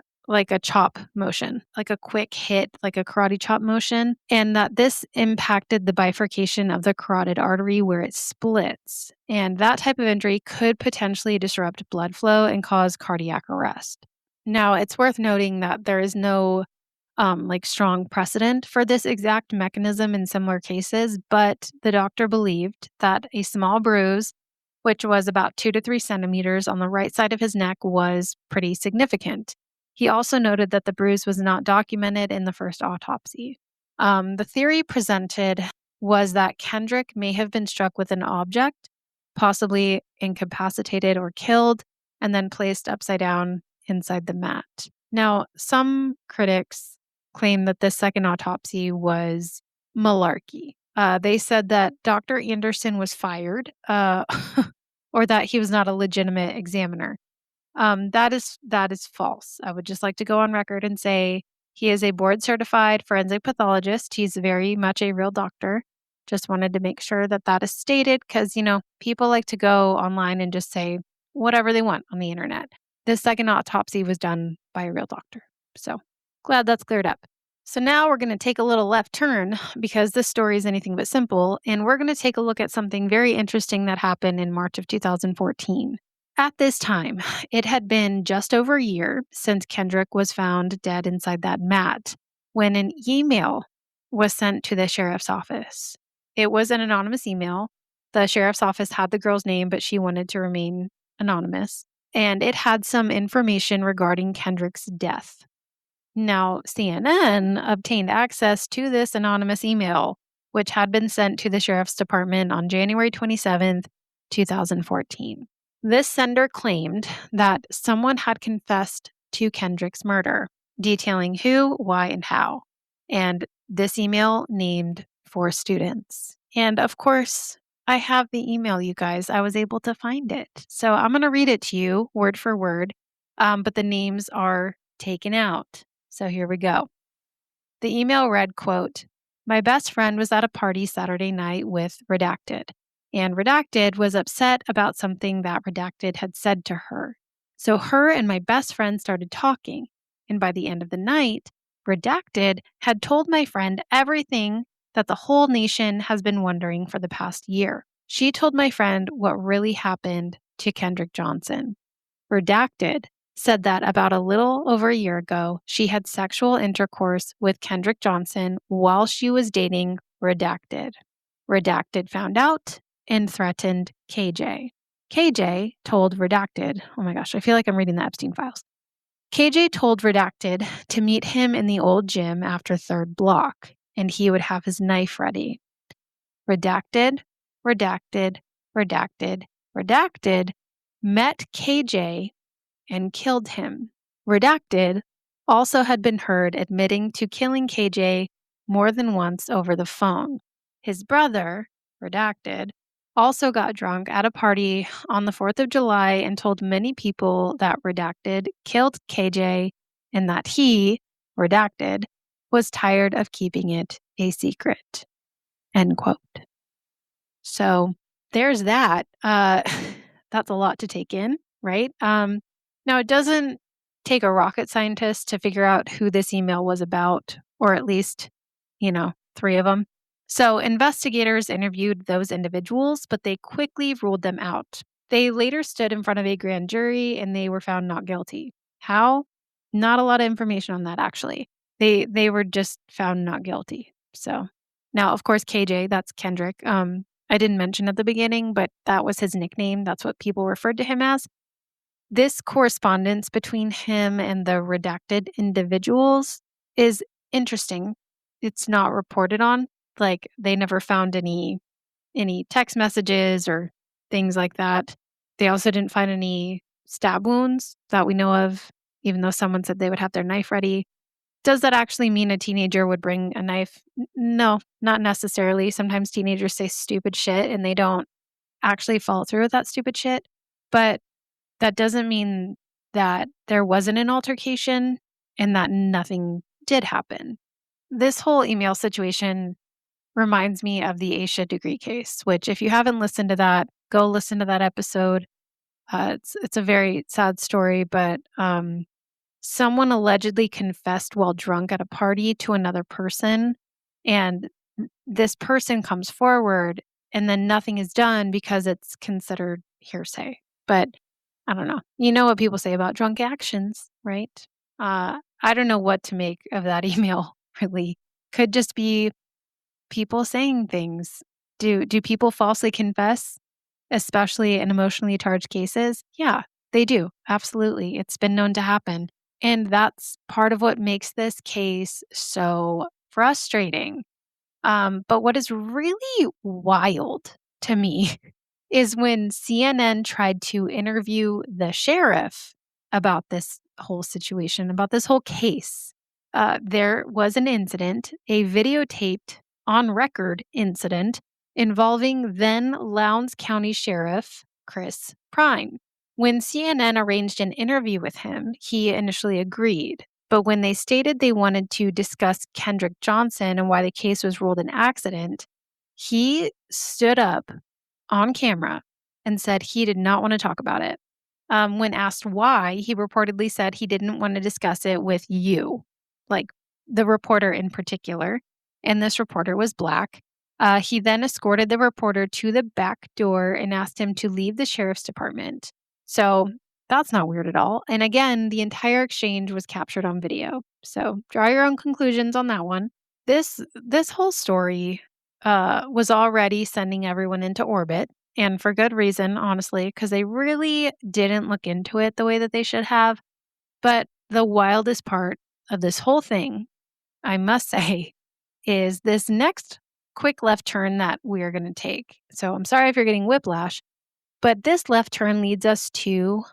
chop motion, like a quick hit, like a karate chop motion, and that this impacted the bifurcation of the carotid artery where it splits. And that type of injury could potentially disrupt blood flow and cause cardiac arrest. Now, it's worth noting that there is no strong precedent for this exact mechanism in similar cases, but the doctor believed that a small bruise, which was about 2 to 3 centimeters on the right side of his neck, was pretty significant. He also noted that the bruise was not documented in the first autopsy. The theory presented was that Kendrick may have been struck with an object, possibly incapacitated or killed, and then placed upside down inside the mat. Now, some critics claim that this second autopsy was malarkey. They said that Dr. Anderson was fired or that he was not a legitimate examiner. That is false. I would just like to go on record and say he is a board certified forensic pathologist. He's very much a real doctor. Just wanted to make sure that that is stated because, people like to go online and just say whatever they want on the internet. This second autopsy was done by a real doctor. So glad that's cleared up. So now we're going to take a little left turn because this story is anything but simple. And we're going to take a look at something very interesting that happened in March of 2014. At this time, it had been just over a year since Kendrick was found dead inside that mat when an email was sent to the sheriff's office. It was an anonymous email. The sheriff's office had the girl's name, but she wanted to remain anonymous. And it had some information regarding Kendrick's death. Now, CNN obtained access to this anonymous email, which had been sent to the sheriff's department on January 27th, 2014. This sender claimed that someone had confessed to Kendrick's murder, detailing who, why, and how. And this email named 4 students. And of course, I have the email, you guys. I was able to find it. So I'm going to read it to you word for word, but the names are taken out. So here we go. The email read, quote, "My best friend was at a party Saturday night with Redacted. And Redacted was upset about something that Redacted had said to her. So her and my best friend started talking. And by the end of the night, Redacted had told my friend everything that the whole nation has been wondering for the past year. She told my friend what really happened to Kendrick Johnson. Redacted said that about a little over a year ago, she had sexual intercourse with Kendrick Johnson while she was dating Redacted. Redacted found out and threatened KJ. KJ told Redacted, oh my gosh, I feel like I'm reading the Epstein files. KJ told Redacted to meet him in the old gym after 3rd block, and he would have his knife ready. Redacted, Redacted, Redacted, Redacted met KJ and killed him. Redacted also had been heard admitting to killing KJ more than once over the phone. His brother, Redacted, also got drunk at a party on the 4th of July and told many people that Redacted killed KJ and that he, Redacted, was tired of keeping it a secret. End quote. So there's that. That's a lot to take in, right? Now, it doesn't take a rocket scientist to figure out who this email was about, or at least, 3 of them. So investigators interviewed those individuals, but they quickly ruled them out. They later stood in front of a grand jury and they were found not guilty. How? Not a lot of information on that, actually. They were just found not guilty. So now, of course, KJ, that's Kendrick. I didn't mention at the beginning, but that was his nickname. That's what people referred to him as. This correspondence between him and the redacted individuals is interesting. It's not reported on. Like they never found any text messages or things like that. They also didn't find any stab wounds that we know of, even though someone said they would have their knife ready. Does that actually mean a teenager would bring a knife? No, not necessarily. Sometimes teenagers say stupid shit and they don't actually follow through with that stupid shit. But that doesn't mean that there wasn't an altercation and that nothing did happen. This whole email situation reminds me of the Aisha degree case, which if you haven't listened to that, go listen to that episode. It's a very sad story, but someone allegedly confessed while drunk at a party to another person, and this person comes forward, and then nothing is done because it's considered hearsay. But I don't know. You know what people say about drunk actions, right? I don't know what to make of that email. Really, could just be people saying things. Do people falsely confess, especially in emotionally charged cases? Yeah, they do. Absolutely. It's been known to happen. And that's part of what makes this case so frustrating. But what is really wild to me is when CNN tried to interview the sheriff about this whole situation, about this whole case. There was an incident, a videotaped on record incident involving then Lowndes County Sheriff Chris Prine. When CNN arranged an interview with him, he initially agreed. But when they stated they wanted to discuss Kendrick Johnson and why the case was ruled an accident, he stood up on camera and said he did not want to talk about it. When asked why, he reportedly said he didn't want to discuss it with you, like the reporter in particular. And this reporter was black. He then escorted the reporter to the back door and asked him to leave the sheriff's department. So that's not weird at all. And again, the entire exchange was captured on video. So draw your own conclusions on that one. This whole story was already sending everyone into orbit, and for good reason, honestly, because they really didn't look into it the way that they should have. But the wildest part of this whole thing, I must say, is this next quick left turn that we are going to take. So I'm sorry if you're getting whiplash, but this left turn leads us to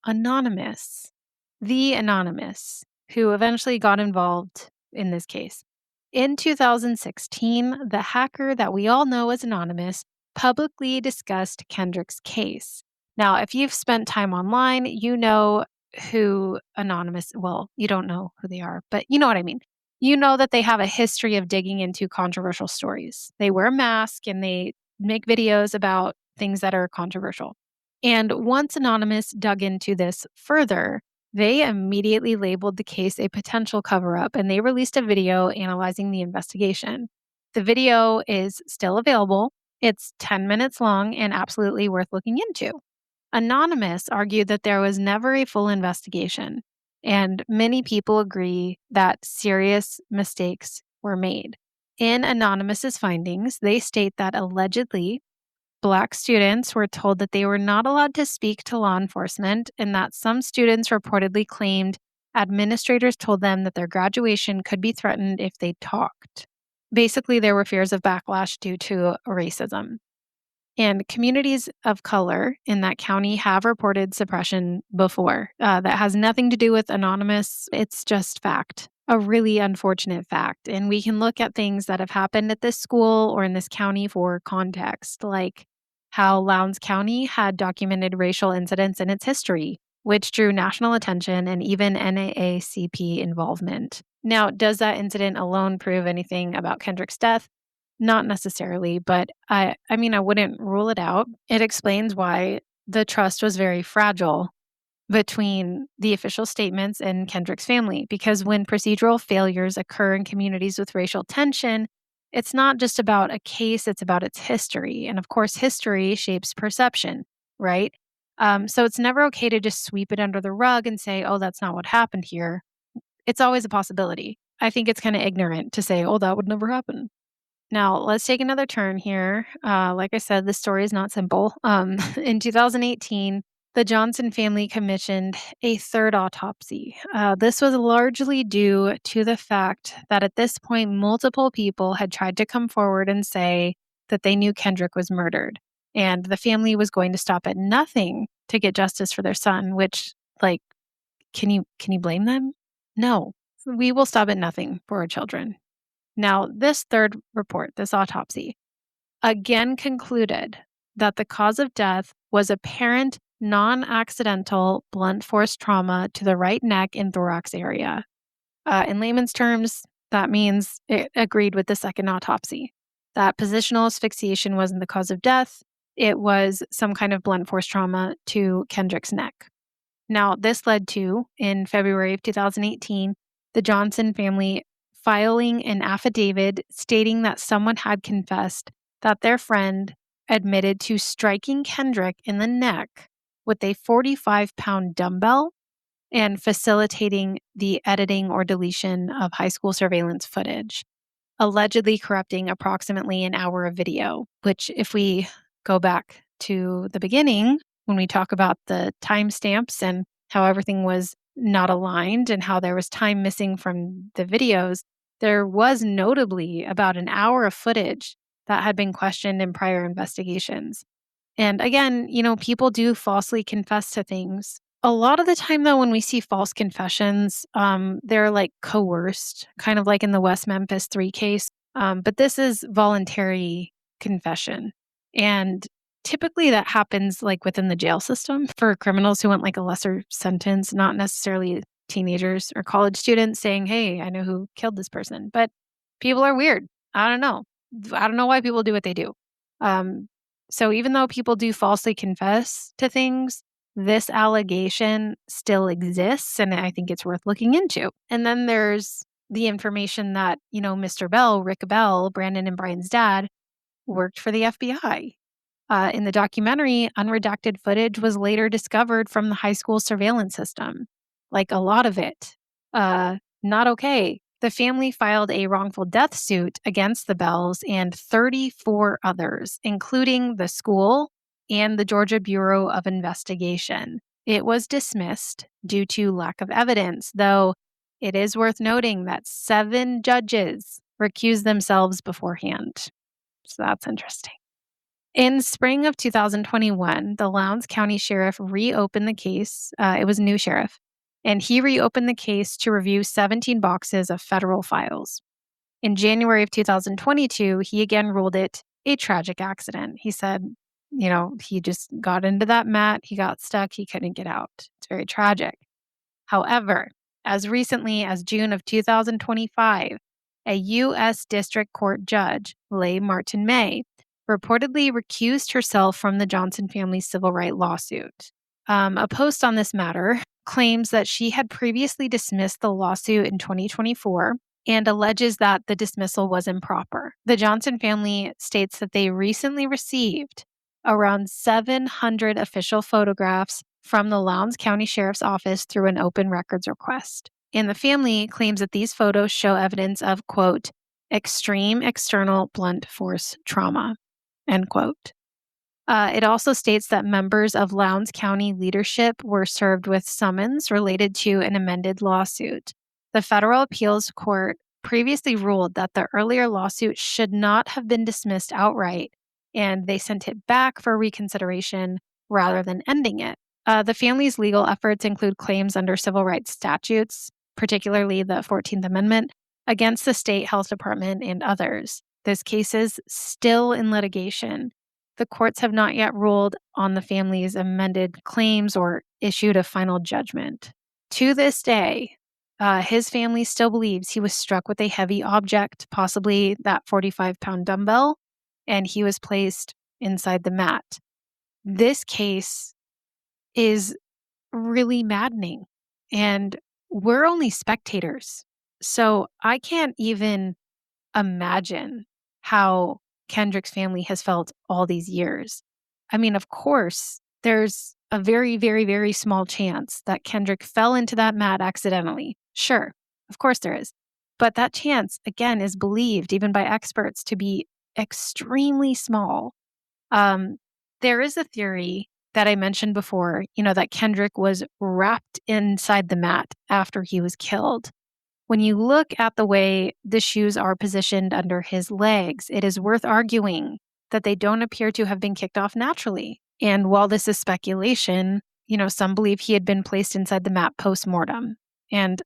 Anonymous, the Anonymous, who eventually got involved in this case. In 2016, the hacker that we all know as Anonymous publicly discussed Kendrick's case. Now, if you've spent time online, you know who Anonymous, well, you don't know who they are, but you know what I mean. You know that they have a history of digging into controversial stories. They wear a mask and they make videos about things that are controversial. And once Anonymous dug into this further, they immediately labeled the case a potential cover up and they released a video analyzing the investigation. The video is still available. It's 10 minutes long and absolutely worth looking into. Anonymous argued that there was never a full investigation, and many people agree that serious mistakes were made. In Anonymous's findings, they state that allegedly Black students were told that they were not allowed to speak to law enforcement, and that some students reportedly claimed administrators told them that their graduation could be threatened if they talked. Basically, there were fears of backlash due to racism. And communities of color in that county have reported suppression before. That has nothing to do with Anonymous. It's just fact, a really unfortunate fact. And we can look at things that have happened at this school or in this county for context, like how Lowndes County had documented racial incidents in its history, which drew national attention and even NAACP involvement. Now, does that incident alone prove anything about Kendrick's death? Not necessarily, but I mean, I wouldn't rule it out. It explains why the trust was very fragile between the official statements and Kendrick's family, because when procedural failures occur in communities with racial tension, it's not just about a case, it's about its history. And of course, history shapes perception, right? So it's never okay to just sweep it under the rug and say, oh, that's not what happened here. It's always a possibility. I think it's kind of ignorant to say, oh, that would never happen. Now, let's take another turn here. Like I said, this story is not simple. In 2018, the Johnson family commissioned a third autopsy. This was largely due to the fact that at this point, multiple people had tried to come forward and say that they knew Kendrick was murdered. And the family was going to stop at nothing to get justice for their son, which, like, can you blame them? No. We will stop at nothing for our children. Now, this third report, this autopsy, again concluded that the cause of death was apparent non-accidental blunt force trauma to the right neck and thorax area. In layman's terms, that means it agreed with the second autopsy. That positional asphyxiation wasn't the cause of death. It was some kind of blunt force trauma to Kendrick's neck. Now, this led to, in February of 2018, the Johnson family filing an affidavit stating that someone had confessed that their friend admitted to striking Kendrick in the neck with a 45-pound dumbbell and facilitating the editing or deletion of high school surveillance footage, allegedly corrupting approximately an hour of video, which, if we go back to the beginning, when we talk about the timestamps and how everything was not aligned and how there was time missing from the videos, there was notably about an hour of footage that had been questioned in prior investigations. And again, people do falsely confess to things. A lot of the time, though, when we see false confessions, they're like coerced, kind of like in the West Memphis 3 case. But this is voluntary confession. And typically that happens like within the jail system for criminals who want like a lesser sentence, not necessarily teenagers or college students saying, hey, I know who killed this person. But people are weird. I don't know. I don't know why people do what they do. So even though people do falsely confess to things, this allegation still exists, and I think it's worth looking into. And then there's the information that, Mr. Bell, Rick Bell, Brandon and Brian's dad, worked for the FBI. In the documentary, unredacted footage was later discovered from the high school surveillance system. Like a lot of it. Not okay. The family filed a wrongful death suit against the Bells and 34 others, including the school and the Georgia Bureau of Investigation. It was dismissed due to lack of evidence, though it is worth noting that 7 judges recused themselves beforehand. So that's interesting. In spring of 2021, the Lowndes County Sheriff reopened the case. It was a new sheriff, and he reopened the case to review 17 boxes of federal files. In January of 2022, he again ruled it a tragic accident. He said, he just got into that mat, he got stuck, he couldn't get out. It's very tragic. However, as recently as June of 2025, a U.S. District Court judge, Leigh Martin May, reportedly recused herself from the Johnson family's civil rights lawsuit. A post on this matter claims that she had previously dismissed the lawsuit in 2024 and alleges that the dismissal was improper. The Johnson family states that they recently received around 700 official photographs from the Lowndes County Sheriff's Office through an open records request. And the family claims that these photos show evidence of, quote, extreme external blunt force trauma, end quote. It also states that members of Lowndes County leadership were served with summons related to an amended lawsuit. The federal appeals court previously ruled that the earlier lawsuit should not have been dismissed outright, and they sent it back for reconsideration rather than ending it. The family's legal efforts include claims under civil rights statutes, particularly the 14th Amendment, against the state health department and others. This case is still in litigation. The courts have not yet ruled on the family's amended claims or issued a final judgment. To this day, his family still believes he was struck with a heavy object, possibly that 45-pound dumbbell, and he was placed inside the mat. This case is really maddening, and we're only spectators. So I can't even imagine how Kendrick's family has felt all these years. I mean, of course, there's a very, very, very small chance that Kendrick fell into that mat accidentally. Sure, of course there is. But that chance, again, is believed even by experts to be extremely small. There is a theory that I mentioned before, that Kendrick was wrapped inside the mat after he was killed. When you look at the way the shoes are positioned under his legs, it is worth arguing that they don't appear to have been kicked off naturally. And while this is speculation, some believe he had been placed inside the mat post-mortem. And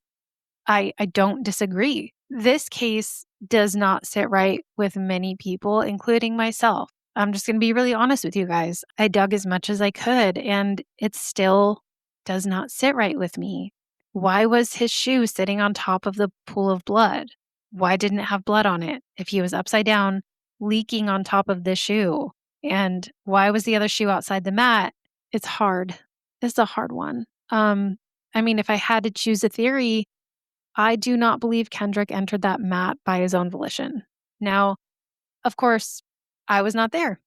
I don't disagree. This case does not sit right with many people, including myself. I'm just going to be really honest with you guys. I dug as much as I could, and it still does not sit right with me. Why was his shoe sitting on top of the pool of blood? Why didn't it have blood on it if he was upside down, leaking on top of this shoe? And why was the other shoe outside the mat? It's hard. It's a hard one. If I had to choose a theory, I do not believe Kendrick entered that mat by his own volition. Now, of course, I was not there.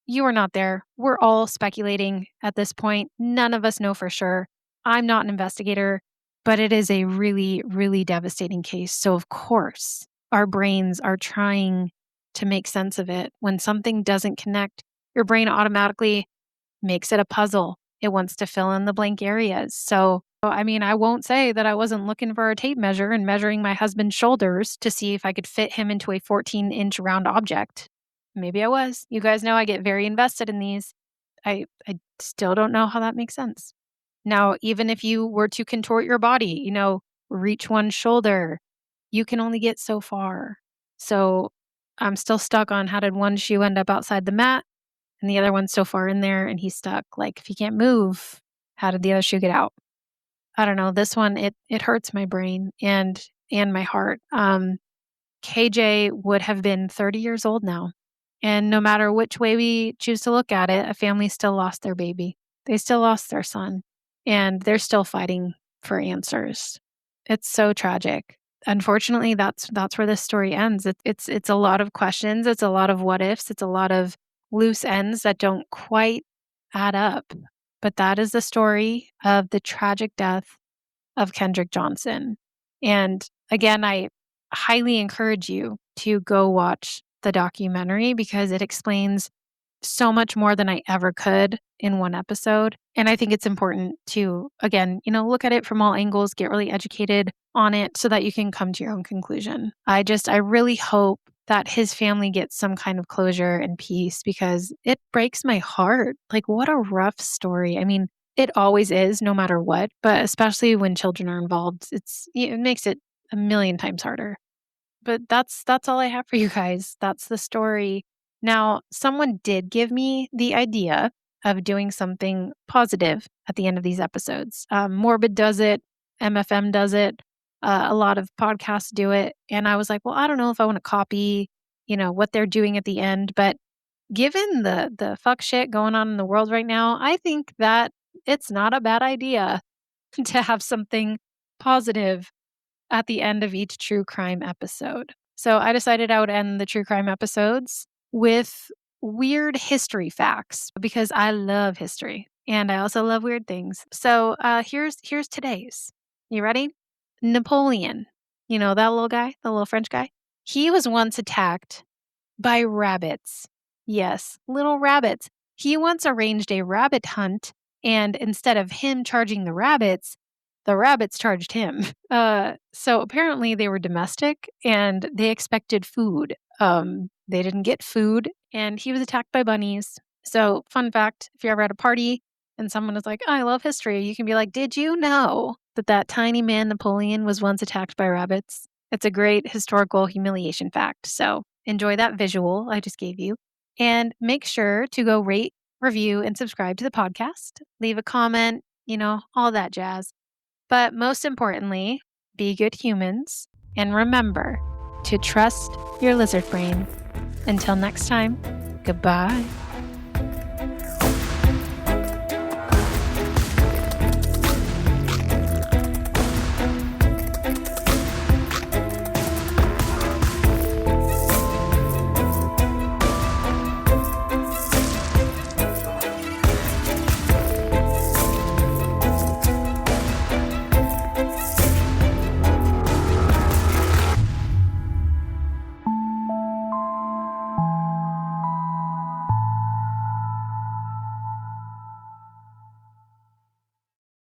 You were not there. We're all speculating at this point. None of us know for sure. I'm not an investigator, but it is a really, really devastating case. So, of course, our brains are trying to make sense of it. When something doesn't connect, your brain automatically makes it a puzzle. It wants to fill in the blank areas. So, I won't say that I wasn't looking for a tape measure and measuring my husband's shoulders to see if I could fit him into a 14-inch round object. Maybe I was. You guys know I get very invested in these. I still don't know how that makes sense. Now, even if you were to contort your body, reach one shoulder, you can only get so far. So I'm still stuck on how did one shoe end up outside the mat and the other one's so far in there and he's stuck. Like, if he can't move, how did the other shoe get out? I don't know. This one, it hurts my brain and my heart. KJ would have been 30 years old now. And no matter which way we choose to look at it, a family still lost their baby. They still lost their son. And they're still fighting for answers. It's so tragic. Unfortunately, that's where this story ends. It's a lot of questions. It's a lot of what ifs. It's a lot of loose ends that don't quite add up. But that is the story of the tragic death of Kendrick Johnson. And again, I highly encourage you to go watch the documentary because it explains so much more than I ever could in one episode. And I think it's important to, again, look at it from all angles, get really educated on it so that you can come to your own conclusion. I really hope that his family gets some kind of closure and peace because it breaks my heart. Like, what a rough story. It always is, no matter what, but especially when children are involved, it makes it a million times harder. But that's all I have for you guys. That's the story. Now, someone did give me the idea of doing something positive at the end of these episodes. Morbid does it. MFM does it. A lot of podcasts do it. And I was like, well, I don't know if I want to copy, what they're doing at the end. But given the fuck shit going on in the world right now, I think that it's not a bad idea to have something positive at the end of each true crime episode. So I decided I would end the true crime episodes with weird history facts because I love history and I also love weird things. So here's today's. You ready? Napoleon, that little guy, the little French guy, he was once attacked by rabbits. Yes, little rabbits. He once arranged a rabbit hunt, and instead of him charging the rabbits charged him. So apparently they were domestic and they expected food. They didn't get food, and he was attacked by bunnies. So, fun fact, if you're ever at a party and someone is like, I love history, you can be like, did you know that tiny man Napoleon was once attacked by rabbits? It's a great historical humiliation fact. So enjoy that visual I just gave you. And make sure to go rate, review, and subscribe to the podcast. Leave a comment, all that jazz. But most importantly, be good humans. And remember to trust your lizard brain. Until next time, goodbye.